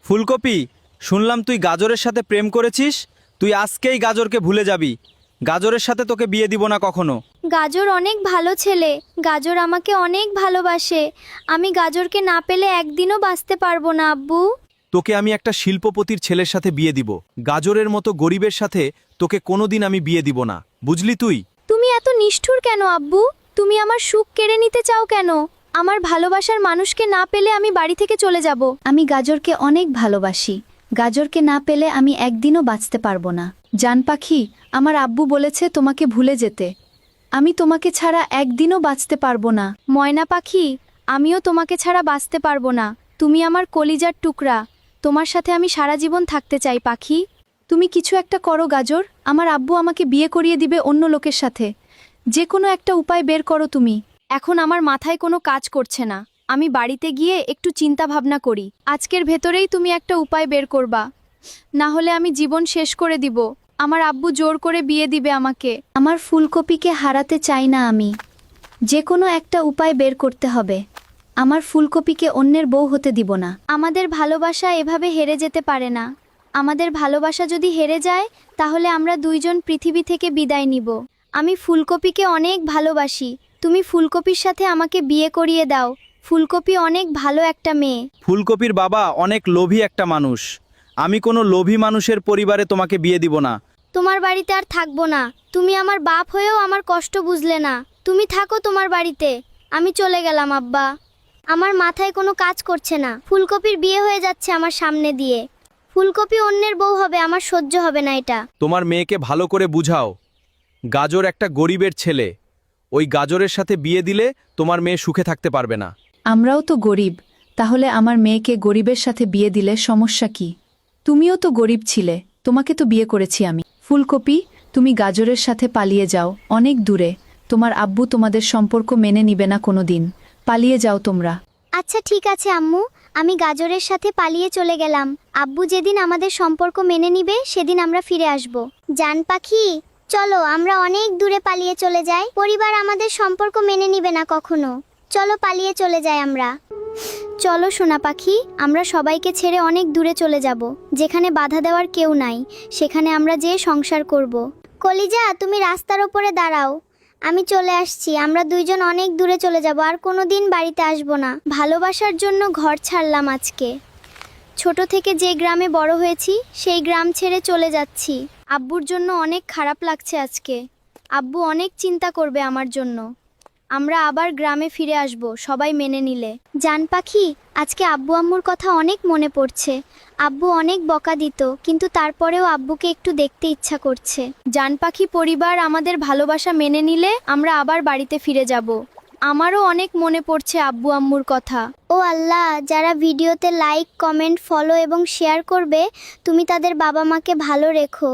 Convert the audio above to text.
ফুলকপি, শুনলাম তুই গাজরের সাথে প্রেম করেছিস। তুই আজকেই গাজরকে ভুলে যাবি। গাজরের সাথে তোকে বিয়ে দিব না কখনো। গাজর অনেক ভালো ছেলে, গাজর আমাকে অনেক ভালোবাসে। আমি গাজরকে না পেলে একদিনও বাঁচতে পারবো না আব্বু। তোকে আমি একটা শিল্পপতির ছেলের সাথে বিয়ে দিব। গাজরের মতো গরিবের সাথে তোকে কোনোদিন আমি বিয়ে দিব না, বুঝলি তুই? তুমি এত নিষ্ঠুর কেন আব্বু? তুমি আমার সুখ কেড়ে নিতে চাও কেন? আমার ভালোবাসার মানুষকে না পেলে আমি বাড়ি থেকে চলে যাব। আমি গাজরকে অনেক ভালোবাসি। গাজরকে না পেলে আমি একদিনও বাঁচতে পারবো না। জান পাখি, আমার আব্বু বলেছে তোমাকে ভুলে যেতে। আমি তোমাকে ছাড়া একদিনও বাঁচতে পারবো না। ময়না পাখি, আমিও তোমাকে ছাড়া বাঁচতে পারবো না। তুমি আমার কলিজার টুকরা। তোমার সাথে আমি সারা জীবন থাকতে চাই পাখি। তুমি কিছু একটা করো গাজর, আমার আব্বু আমাকে বিয়ে করিয়ে দিবে অন্য লোকের সাথে। যে কোনো একটা উপায় বের করো তুমি। এখন আমার মাথায় কোনো কাজ করছে না। আমি বাড়িতে গিয়ে একটু চিন্তা ভাবনা করি। আজকের ভেতরেই তুমি একটা উপায় বের করবা, না হলে আমি জীবন শেষ করে দিব। আমার আব্বু জোর করে বিয়ে দিবে আমাকে। আমার ফুলকপিকে হারাতে চাই না আমি। যে কোনো একটা উপায় বের করতে হবে। আমার ফুলকপিকে অন্যের বউ হতে দিব না। আমাদের ভালোবাসা এভাবে হেরে যেতে পারে না। আমাদের ভালোবাসা যদি হেরে যায়, তাহলে আমরা দুইজন পৃথিবী থেকে বিদায় নিব। আমি ফুলকপিকে অনেক ভালোবাসি। তুমি ফুলকপির সাথে আমাকে বিয়ে করিয়ে দাও। ফুলকপি অনেক ভালো একটা মেয়ে। ফুলকপির বাবা অনেক লোভী একটা মানুষ। আমি কোনো লোভী মানুষের পরিবারে তোমাকে বিয়ে দিব না। তোমার বাড়িতে আর থাকবো না। তুমি আমার বাপ হয়েও আমার কষ্ট বুঝলে না। তুমি থাকো তোমার বাড়িতে। আমি চলে গেলাম আব্বা। আমার মাথায় কোনো কাজ করছে না। ফুলকপির বিয়ে হয়ে যাচ্ছে আমার সামনে দিয়ে। ফুলকপি অন্যের বউ হবে, আমার সহ্য হবে না এটা। তোমার মেয়েকে ভালো করে বুঝাও। গাজর একটা গরিবের ছেলে। ওই গাজরের সাথে বিয়ে দিলে তোমার মেয়ে সুখে থাকতে পারবে না। আমরাও তো গরিব, তাহলে আমার মেয়েকে গরিবের সাথে বিয়ে দিলে সমস্যা কি? তুমিও তো গরিব ছিলে, তোমাকে তো বিয়ে করেছি আমি। ফুলকপি, তুমি গাজরের সাথে পালিয়ে যাও অনেক দূরে। তোমার আব্বু তোমাদের সম্পর্ক মেনে নিবে না কোনো দিন। পালিয়ে যাও তোমরা। আচ্ছা ঠিক আছে আম্মু, আমি গাজরের সাথে পালিয়ে চলে গেলাম। আব্বু যেদিন আমাদের সম্পর্ক মেনে নিবে সেদিন আমরা ফিরে আসব। জান পাখি, চলো আমরা অনেক দূরে পালিয়ে চলে যাই। পরিবার আমাদের সম্পর্ক মেনে নিবে না কখনো। চলো পালিয়ে চলে যাই আমরা। চলো সোনা পাখি, আমরা সবাইকে ছেড়ে অনেক দূরে চলে যাব। যেখানে বাধা দেওয়ার কেউ নাই, সেখানে আমরা যেয়ে সংসার করব। কলিজা, তুমি রাস্তার ওপরে দাঁড়াও। আমি চলে আসছি। আমরা দুইজন অনেক দূরে চলে যাব, আর কোনো দিন বাড়িতে আসব না। ভালোবাসার জন্য ঘর ছাড়লাম আজকে। ছোট থেকে যে গ্রামে বড় হয়েছি, সেই গ্রাম ছেড়ে চলে যাচ্ছি। আব্বুর জন্য অনেক খারাপ লাগছে আজকে। আব্বু অনেক চিন্তা করবে আমার জন্য। আমরা আবার গ্রামে ফিরে আসব সবাই মেনে নিলে। জান পাখি, আজকে আব্বু আম্মুর কথা অনেক মনে পড়ছে। আব্বু অনেক বকা দিত, কিন্তু তারপরেও আব্বুকে একটু দেখতে ইচ্ছা করছে। জান পাখি পরিবার আমাদের ভালোবাসা মেনে নিলে আমরা আবার বাড়িতে ফিরে যাব। আমারও অনেক মনে পড়ছে আব্বু আম্মুর কথা। ও আল্লাহ, যারা ভিডিওতে লাইক, কমেন্ট, ফলো এবং শেয়ার করবে, তুমি তাদের বাবা মাকে ভালো রেখো।